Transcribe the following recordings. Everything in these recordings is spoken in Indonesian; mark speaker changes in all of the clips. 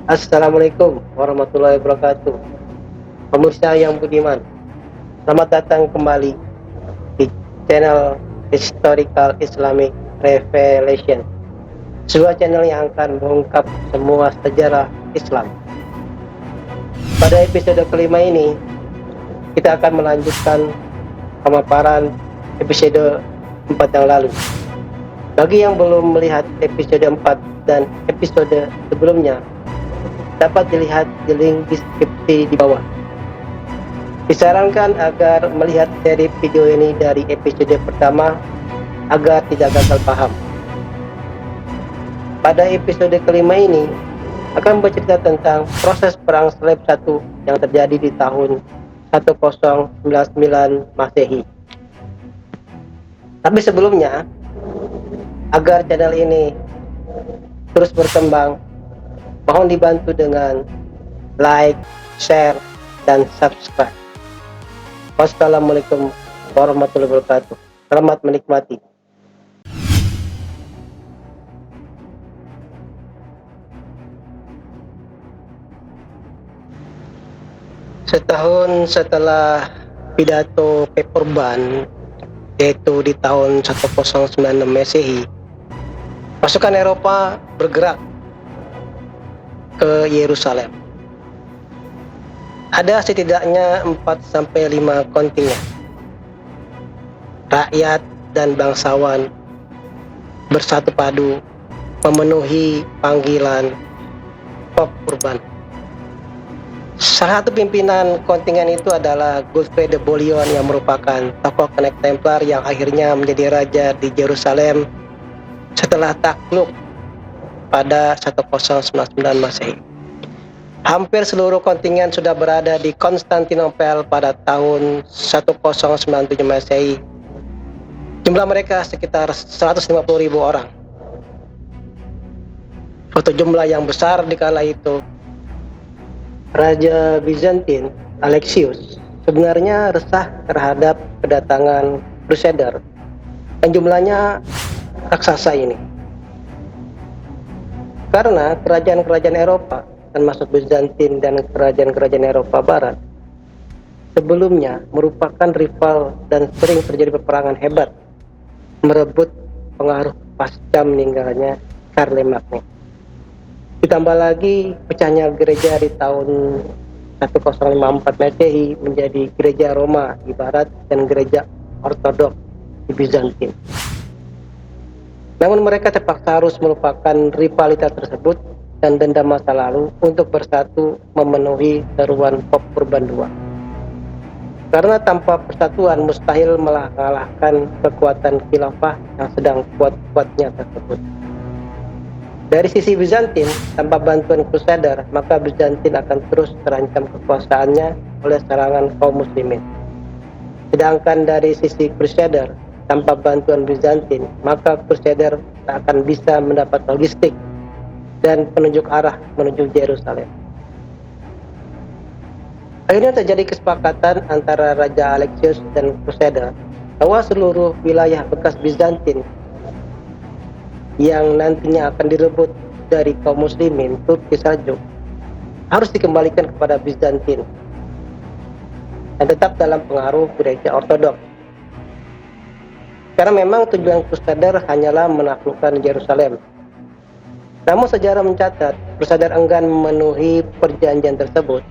Speaker 1: Assalamualaikum warahmatullahi wabarakatuh. Pemirsa yang budiman, selamat datang kembali di channel Historical Islamic Revelation, sebuah channel yang akan mengungkap semua sejarah Islam. Pada episode kelima ini, kita akan melanjutkan pemaparan episode 4 yang lalu. Bagi yang belum melihat episode 4 dan episode sebelumnya, dapat dilihat di link deskripsi di bawah. Disarankan agar melihat seri video ini dari episode pertama agar tidak gagal paham. Pada episode kelima ini akan bercerita tentang proses perang salib 1 yang terjadi di tahun 1099 Masehi. Tapi sebelumnya, agar channel ini terus berkembang, mohon dibantu dengan like, share, dan subscribe. Wassalamualaikum warahmatullahi wabarakatuh. Selamat menikmati. Setahun setelah pidato Pepperban, yaitu di tahun 1096 Masehi, pasukan Eropa bergerak ke Yerusalem. Ada setidaknya 4-5 kontingen. Rakyat dan bangsawan bersatu padu memenuhi panggilan Pope Urban. Salah satu pimpinan kontingen itu adalah Godfrey de Bouillon yang merupakan tokoh Knight Templar yang akhirnya menjadi raja di Yerusalem setelah takluk pada 1099 Masehi. Hampir seluruh kontingen sudah berada di Konstantinopel pada tahun 1097 Masehi. Jumlah mereka sekitar 150.000 orang. Suatu jumlah yang besar di kala itu. Raja Bizantin Alexius sebenarnya resah terhadap kedatangan Crusader yang jumlahnya raksasa ini. Karena kerajaan-kerajaan Eropa, termasuk Bizantin dan kerajaan-kerajaan Eropa Barat, sebelumnya merupakan rival dan sering terjadi peperangan hebat merebut pengaruh pasca meninggalnya Charlemagne. Ditambah lagi pecahnya gereja di tahun 1054 Masehi menjadi gereja Roma di Barat dan gereja Ortodoks di Bizantin. Namun mereka terpaksa harus melupakan rivalitas tersebut dan dendam masa lalu untuk bersatu memenuhi seruan Pope Urban II. Karena tanpa persatuan mustahil mengalahkan kekuatan khilafah yang sedang kuat-kuatnya tersebut. Dari sisi Bizantin, tanpa bantuan Crusader, maka Bizantin akan terus terancam kekuasaannya oleh serangan kaum muslimin. Sedangkan dari sisi Crusader, tanpa bantuan Bizantin, maka Crusader tak akan bisa mendapat logistik dan penunjuk arah menuju Yerusalem. Akhirnya terjadi kesepakatan antara Raja Alexius dan Crusader bahwa seluruh wilayah bekas Bizantin yang nantinya akan direbut dari kaum muslimin Turki Seljuk harus dikembalikan kepada Bizantin dan tetap dalam pengaruh gereja Ortodoks. Karena memang tujuan Crusader hanyalah menaklukkan Yerusalem. Namun sejarah mencatat Crusader enggan memenuhi perjanjian tersebut.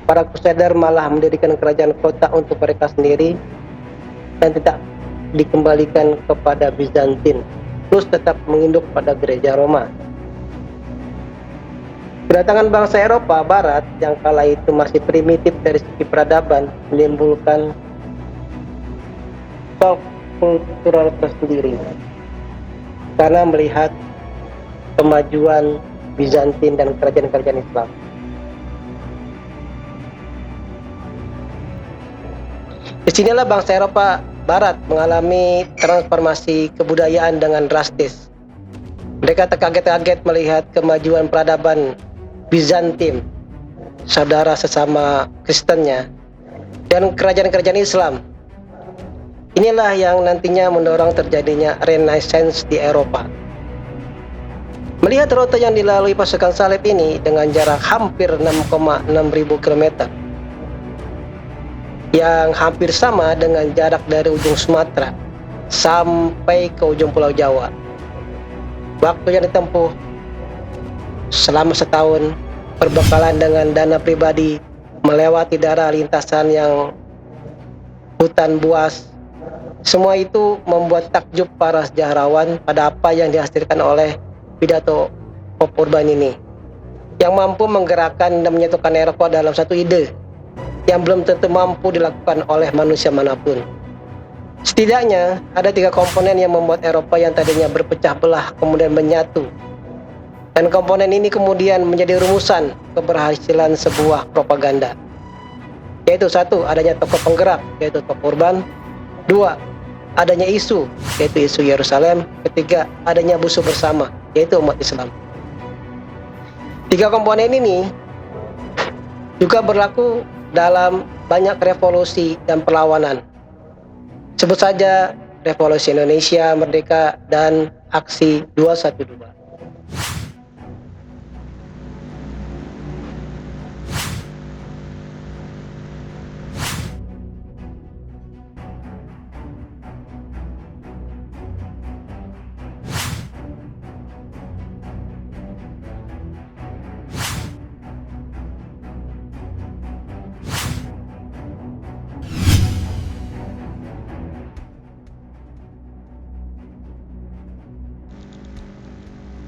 Speaker 1: Para Crusader malah mendirikan kerajaan kota untuk mereka sendiri dan tidak dikembalikan kepada Bizantin, terus tetap menginduk pada gereja Roma. Kedatangan bangsa Eropa Barat yang kala itu masih primitif dari segi peradaban menimbulkan shock kultural tersendiri karena melihat kemajuan Bizantin dan kerajaan-kerajaan Islam. Disinilah bangsa Eropa Barat mengalami transformasi kebudayaan dengan drastis. Mereka terkaget-kaget melihat kemajuan peradaban Bizantin, saudara sesama Kristennya, dan kerajaan-kerajaan Islam. Inilah yang nantinya mendorong terjadinya Renaissance di Eropa. Melihat rute yang dilalui pasukan salib ini dengan jarak hampir 6,6 ribu kilometer, yang hampir sama dengan jarak dari ujung Sumatera sampai ke ujung Pulau Jawa. Waktu yang ditempuh selama setahun, perbekalan dengan dana pribadi, melewati daerah lintasan yang hutan buas, semua itu membuat takjub para sejarawan pada apa yang dihasilkan oleh pidato Pop Urban ini, yang mampu menggerakkan dan menyatukan Eropa dalam satu ide yang belum tentu mampu dilakukan oleh manusia manapun. Setidaknya ada 3 komponen yang membuat Eropa yang tadinya berpecah belah kemudian menyatu, dan komponen ini kemudian menjadi rumusan keberhasilan sebuah propaganda, yaitu 1. Adanya tokoh penggerak, yaitu Pop Urban. 2. Adanya isu, yaitu isu Yerusalem. 3. Adanya musuh bersama, yaitu umat Islam. 3 komponen ini juga berlaku dalam banyak revolusi dan perlawanan. Sebut saja Revolusi Indonesia Merdeka dan Aksi 212.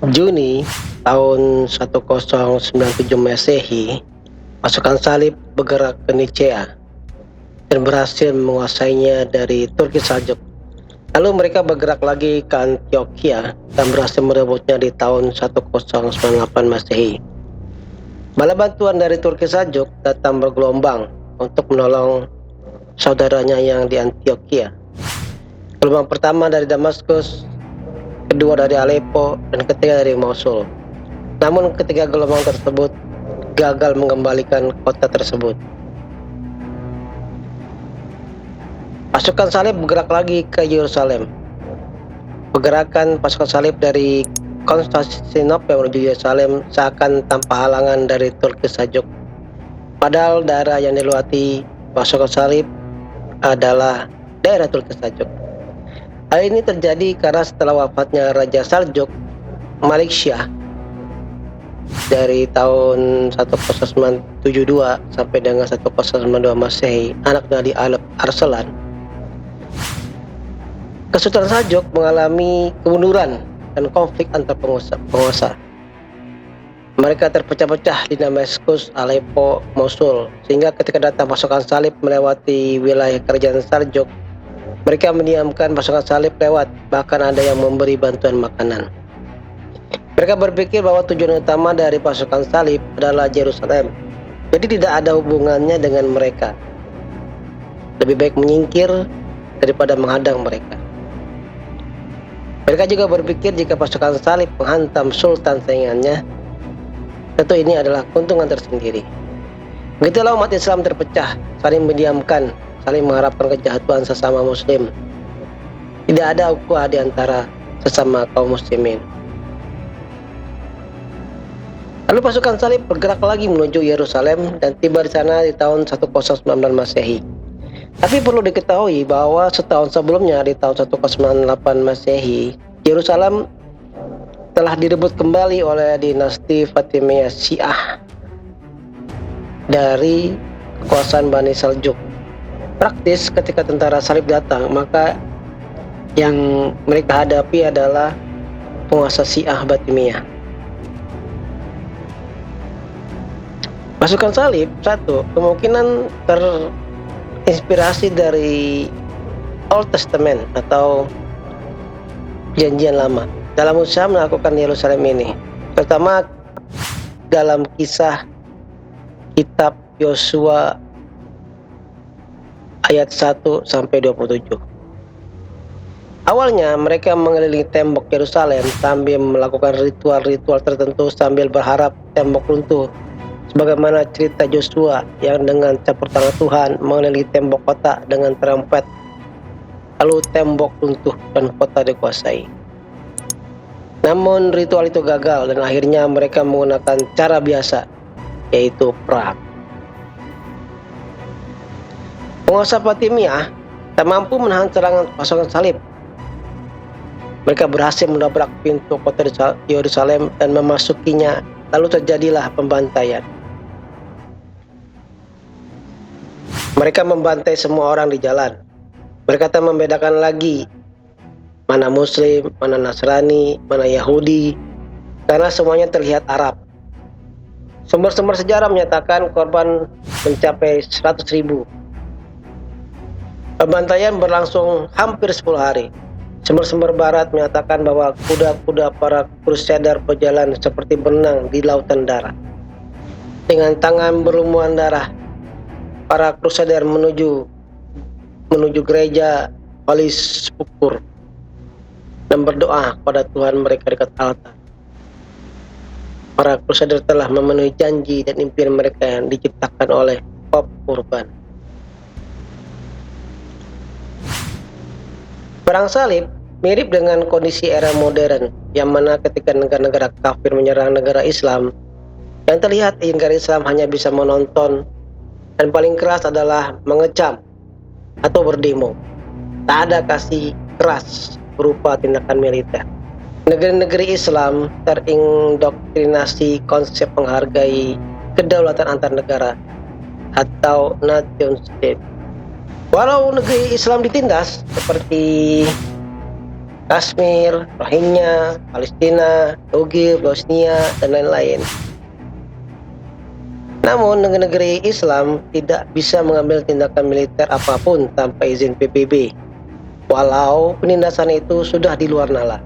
Speaker 1: Juni tahun 1097 Masehi, pasukan salib bergerak ke Nicea dan berhasil menguasainya dari Turki Saljuk. Lalu mereka bergerak lagi ke Antioquia dan berhasil merebutnya di tahun 1098 Masehi. Bala bantuan dari Turki Saljuk datang bergelombang untuk menolong saudaranya yang di Antioquia. Gelombang pertama dari Damaskus, kedua dari Aleppo, dan ketiga dari Mosul. Namun ketiga gelombang tersebut gagal mengembalikan kota tersebut. Pasukan salib bergerak lagi ke Yerusalem. Pergerakan pasukan salib dari Konstantinopel menuju Yerusalem seakan tanpa halangan dari Turki Saljuk. Padahal daerah yang dilewati pasukan salib adalah daerah Turki Saljuk. Hal ini terjadi karena setelah wafatnya Raja Saljuk, Malik Shah, dari tahun 1092 sampai dengan 1092 Masehi, anak dari Arslan, Kesultanan Saljuk mengalami kemunduran dan konflik antar penguasa. Mereka terpecah-pecah di Damaskus, Aleppo, Mosul, sehingga ketika datang pasukan salib melewati wilayah kerajaan Saljuk, mereka mendiamkan pasukan salib lewat, bahkan ada yang memberi bantuan makanan. Mereka berpikir bahwa tujuan utama dari pasukan salib adalah Yerusalem, jadi tidak ada hubungannya dengan mereka. Lebih baik menyingkir daripada menghadang mereka. Mereka juga berpikir jika pasukan salib menghantam sultan saingannya, tentu ini adalah keuntungan tersendiri. Begitulah umat Islam terpecah, saling mendiamkan, saling mengharapkan kejatuhan sesama muslim. Tidak ada ukhuwah di antara sesama kaum muslimin. Lalu pasukan salib bergerak lagi menuju Yerusalem dan tiba di sana di tahun 1099 Masehi. Tapi perlu diketahui bahwa setahun sebelumnya di tahun 1098 Masehi, Yerusalem telah direbut kembali oleh dinasti Fatimiyah Syiah dari kekuasaan Bani Saljuk. Praktis ketika tentara salib datang, maka yang mereka hadapi adalah penguasa Syiah Fatimiyah. Pasukan salib, 1, kemungkinan terinspirasi dari Old Testament atau Perjanjian Lama dalam usaha melakukan Yerusalem ini. Pertama, dalam kisah kitab Yosua ayat 1 sampai 27. Awalnya mereka mengelilingi tembok Yerusalem sambil melakukan ritual-ritual tertentu sambil berharap tembok runtuh, sebagaimana cerita Yosua yang dengan campur tangan Tuhan mengelilingi tembok kota dengan trompet, lalu tembok runtuh dan kota dikuasai. Namun ritual itu gagal dan akhirnya mereka menggunakan cara biasa, yaitu perang. Penguasa Fatimiyah tak mampu menahan serangan pasukan salib. Mereka berhasil mendobrak pintu kota Yerusalem dan memasukinya, lalu terjadilah pembantaian. Mereka membantai semua orang di jalan. Mereka tak membedakan lagi mana Muslim, mana Nasrani, mana Yahudi, karena semuanya terlihat Arab. Sumber-sumber sejarah menyatakan korban mencapai 100.000. Pembantaian berlangsung hampir 10 hari. Sumber-sumber barat menyatakan bahwa kuda-kuda para crusader berjalan seperti berenang di lautan darah. Dengan tangan berlumuran darah, para crusader menuju gereja Holy Sepulchre dan berdoa kepada Tuhan mereka dekat altar. Para crusader telah memenuhi janji dan impian mereka yang diciptakan oleh Pope Urban. Perang salib mirip dengan kondisi era modern, yang mana ketika negara-negara kafir menyerang negara Islam, yang terlihat negara Islam hanya bisa menonton dan paling keras adalah mengecam atau berdemo. Tak ada kasih keras berupa tindakan militer. Negeri-negeri Islam terindoktrinasi konsep menghargai kedaulatan antar negara atau nation state. Walau negeri Islam ditindas seperti Kashmir, Rohingya, Palestina, Uyghur, Bosnia, dan lain-lain, namun negeri Islam tidak bisa mengambil tindakan militer apapun tanpa izin PBB, walau penindasan itu sudah di luar nalar.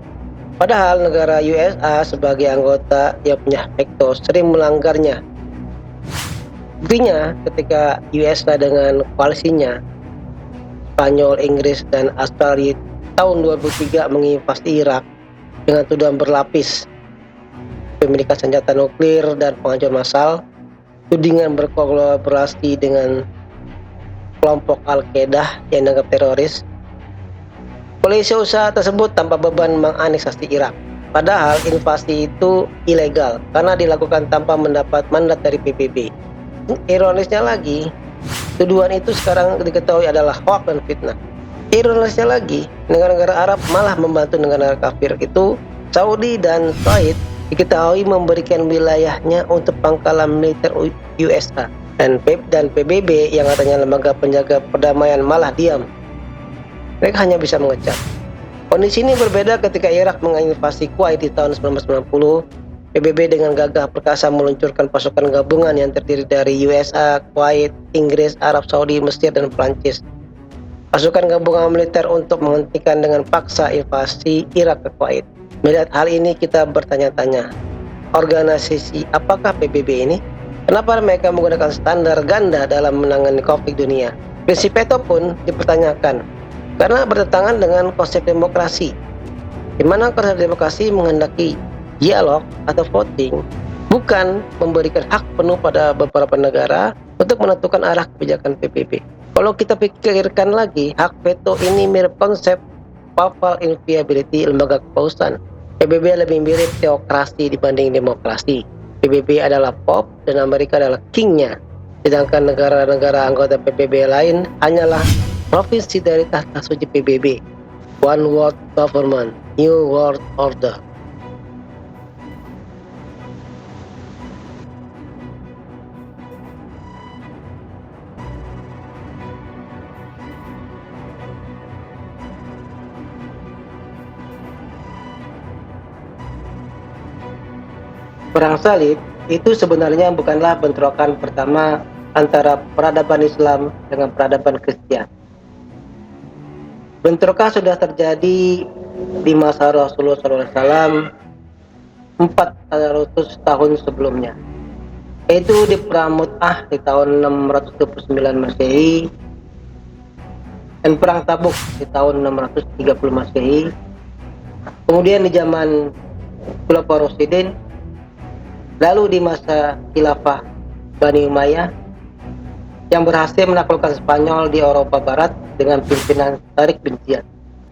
Speaker 1: Padahal negara USA sebagai anggota yang punya veto sering melanggarnya. Buktinya ketika USA dengan koalisinya Spanyol, Inggris, dan Australia tahun 2003 menginvasi Irak dengan tuduhan berlapis, pemilikan senjata nuklir dan penghancur massal, tudingan berkolaborasi dengan kelompok Al-Qaeda yang dianggap teroris. Polisi usaha tersebut tanpa beban menganeksasi Irak. Padahal invasi itu ilegal karena dilakukan tanpa mendapat mandat dari PBB. Ironisnya lagi, tuduhan itu sekarang diketahui adalah hoax dan fitnah. Ironisnya lagi, negara-negara Arab malah membantu negara kafir itu. Saudi dan Kuwait diketahui memberikan wilayahnya untuk pangkalan militer USA, dan PBB yang katanya lembaga penjaga perdamaian malah diam. Mereka hanya bisa mengecam. Kondisi ini berbeda ketika Irak menginvasi Kuwait di tahun 1990. PBB dengan gagah perkasa meluncurkan pasukan gabungan yang terdiri dari USA, Kuwait, Inggris, Arab Saudi, Mesir, dan Prancis. Pasukan gabungan militer untuk menghentikan dengan paksa invasi Irak ke Kuwait. Melihat hal ini kita bertanya-tanya, organisasi apakah PBB ini? Kenapa mereka menggunakan standar ganda dalam menangani konflik dunia? Prinsip veto pun dipertanyakan karena bertentangan dengan konsep demokrasi, di mana konsep demokrasi menghendaki dialog atau voting, bukan memberikan hak penuh pada beberapa negara untuk menentukan arah kebijakan PBB. Kalau kita pikirkan lagi, hak veto ini mirip konsep papal inviolability lembaga kepausan. PBB lebih mirip teokrasi dibanding demokrasi. PBB adalah Pope dan Amerika adalah Kingnya, sedangkan negara-negara anggota PBB lain hanyalah provinsi dari tahta suci PBB. One World Government, New World Order. Perang salib itu sebenarnya bukanlah bentrokan pertama antara peradaban Islam dengan peradaban Kristen. Bentrokan sudah terjadi di masa Rasulullah SAW 400 tahun sebelumnya, yaitu di Perang Mu'tah di tahun 629 Masehi dan Perang Tabuk di tahun 630 Masehi. Kemudian di zaman Khulafaur Rasyidin, lalu di masa khilafah Bani Umayyah yang berhasil menaklukkan Spanyol di Eropa Barat dengan pimpinan Tariq bin Ziyad.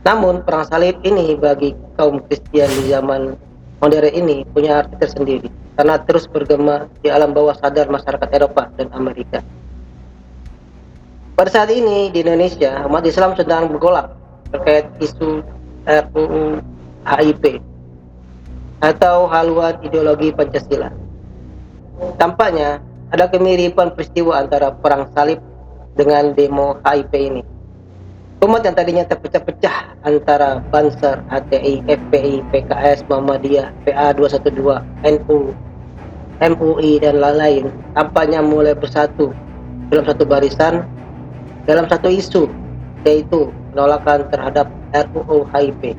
Speaker 1: Namun perang salib ini bagi kaum Kristen di zaman modern ini punya arti tersendiri karena terus bergema di alam bawah sadar masyarakat Eropa dan Amerika. Pada saat ini di Indonesia, umat Islam sedang bergolak terkait isu RUU HIP atau haluan ideologi Pancasila. Tampaknya ada kemiripan peristiwa antara perang salib dengan demo HIP ini. Umat yang tadinya terpecah-pecah antara Banser, HTI, FPI, PKS, Muhammadiyah, PA 212, NU, MUI, dan lain-lain tampaknya mulai bersatu dalam satu barisan, dalam satu isu, yaitu penolakan terhadap RUU HIP.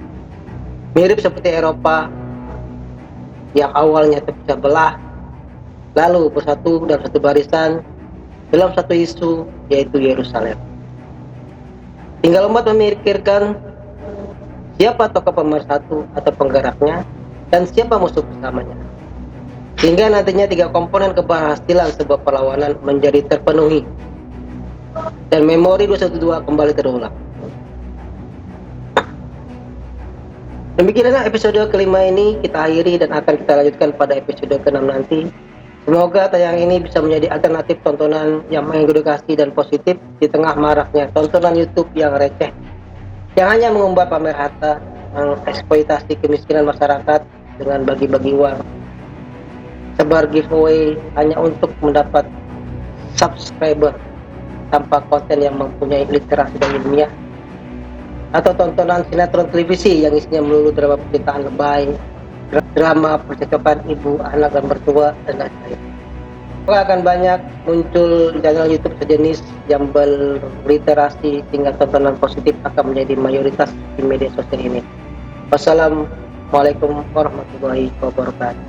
Speaker 1: Mirip seperti Eropa yang awalnya terpecah belah, lalu bersatu dalam satu barisan dalam satu isu, yaitu Yerusalem. Tinggal umat memikirkan siapa tokoh pemersatu atau penggeraknya dan siapa musuh bersamanya. Sehingga nantinya tiga komponen keberhasilan sebuah perlawanan menjadi terpenuhi dan memori 212 kembali terulang. Demikianlah episode kelima ini kita akhiri dan akan kita lanjutkan pada episode ke-6 nanti. Semoga tayang ini bisa menjadi alternatif tontonan yang mengedukasi dan positif di tengah maraknya tontonan YouTube yang receh, yang hanya mengumbar pamer harta, mengeksploitasi kemiskinan masyarakat dengan bagi-bagi uang, sebar giveaway hanya untuk mendapat subscriber tanpa konten yang mempunyai literasi dan ilmiah, atau tontonan sinetron televisi yang isinya melulu drama percintaan lebay, drama percocokan ibu, anak, dan mertua, dan lain-lain. Maka akan banyak muncul channel YouTube sejenis yang berliterasi sehingga tontonan positif akan menjadi mayoritas di media sosial ini. Wassalamualaikum warahmatullahi wabarakatuh.